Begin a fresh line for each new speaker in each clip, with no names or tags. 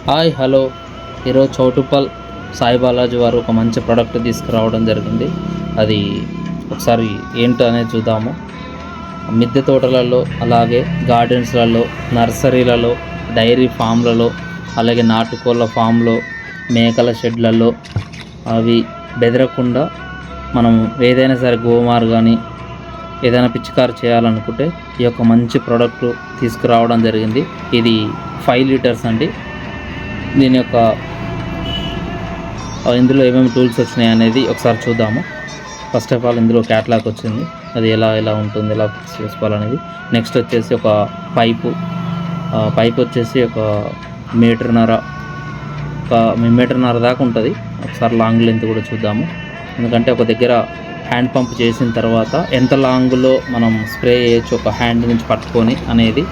Hi hello ఈరోజు చౌటుప్పల్ సాయి బాలాజీ వారు ఒక మంచి ప్రోడక్ట్ తీసుకురావడం జరిగింది. అది ఒకసారి ఏంటో అనేది చూద్దాము. మిద్దె తోటలలో, అలాగే గార్డెన్స్లలో, నర్సరీలలో, డైరీ ఫామ్లలో, అలాగే నాటుకోళ్ళ ఫామ్లో, మేకల షెడ్లలో అవి బెదరకుండా మనం ఏదైనా సరే గోమార్ కానీ ఏదైనా పిచికారు చేయాలనుకుంటే ఈ యొక్క మంచి ప్రోడక్ట్ తీసుకురావడం జరిగింది. ఇది 5 లీటర్స్ అండి. దీని యొక్క ఇందులో ఏమేమి టూల్స్ వచ్చినాయి అనేది ఒకసారి చూద్దాము. ఫస్ట్ ఆఫ్ ఆల్ ఇందులో క్యాట్లాగ్ వచ్చింది, అది ఎలా ఉంటుంది, ఎలా ఫిక్స్ చేసుకోవాలనేది. నెక్స్ట్ వచ్చేసి ఒక పైప్ వచ్చేసి ఒక మీటర్న్నర దాకా ఉంటుంది. ఒకసారి లాంగ్ లెంత్ కూడా చూద్దాము. ఎందుకంటే ఒక దగ్గర హ్యాండ్ పంప్ చేసిన తర్వాత ఎంత లాంగ్లో మనం స్ప్రే చేయొచ్చు ఒక హ్యాండ్ నుంచి పట్టుకొని అనేది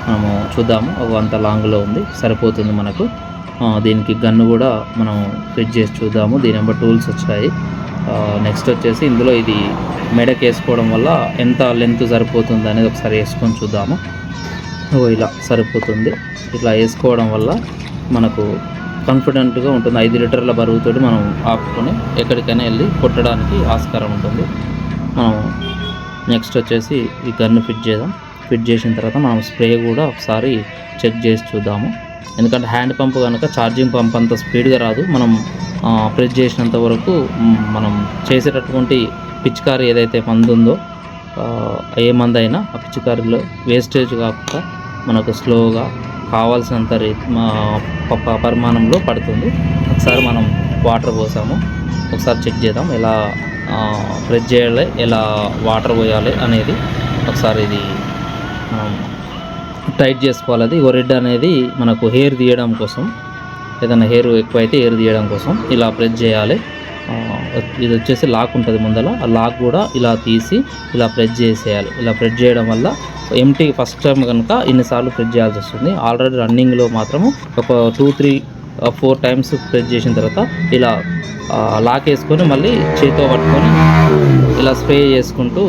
మనము చూద్దాము. అంత లాంగ్లో ఉంది, సరిపోతుంది మనకు. దీనికి గన్ను కూడా మనం ఫిట్ చేసి చూద్దాము. దీని నెంబర్ టూల్స్ వచ్చాయి. నెక్స్ట్ వచ్చేసి ఇందులో ఇది మెడకి వేసుకోవడం వల్ల ఎంత లెంత్ సరిపోతుంది అనేది ఒకసారి వేసుకొని చూద్దాము. ఇలా సరిపోతుంది. ఇట్లా వేసుకోవడం వల్ల మనకు కాన్ఫిడెంట్గా ఉంటుంది. 5 లీటర్ల బరువుతో మనం ఆపుకొని ఎక్కడికైనా వెళ్ళి కొట్టడానికి ఆస్కారం ఉంటుంది. మనం నెక్స్ట్ వచ్చేసి ఈ గన్ను ఫిట్ చేద్దాం. ఫిట్ చేసిన తర్వాత మనం స్ప్రే కూడా ఒకసారి చెక్ చేసి చూద్దాము. ఎందుకంటే హ్యాండ్ పంప్ కనుక ఛార్జింగ్ పంప్ అంత స్పీడ్గా రాదు. మనం ప్రెస్ చేసినంత వరకు మనం చేసేటటువంటి పిచికారీ ఏదైతే మందు ఉందో, ఏ మందు అయినా ఆ పిచికారీలో వేస్టేజ్ కాకుండా మనకు స్లోగా కావాల్సినంత పరిమాణంలో పడుతుంది. ఒకసారి మనం వాటర్ పోసాము, ఒకసారి చెక్ చేద్దాం ఎలా ప్రెస్ చేయాలి, ఎలా వాటర్ పోయాలి అనేది. ఒకసారి ఇది మనం టైట్ చేసుకోవాలి. అది రెడ్ అనేది మనకు హెయిర్ తీయడం కోసం, ఏదైనా హెయిర్ ఎక్కువైతే హెయిర్ తీయడం కోసం ఇలా ప్రెస్ చేయాలి. ఇది వచ్చేసి లాక్ ఉంటుంది ముందర, ఆ లాక్ కూడా ఇలా తీసి ఇలా ప్రెస్ చేసేయాలి. ఇలా ప్రెస్ చేయడం వల్ల ఎంటీ ఫస్ట్ టైం కనుక ఇన్నిసార్లు ప్రెస్ చేయాల్సి వస్తుంది. ఆల్రెడీ రన్నింగ్లో మాత్రము ఒక 2, 3, 4 టైమ్స్ ప్రెస్ చేసిన తర్వాత ఇలా లాక్ వేసుకొని మళ్ళీ చేతితో పట్టుకొని ఇలా స్ప్రే చేసుకుంటూ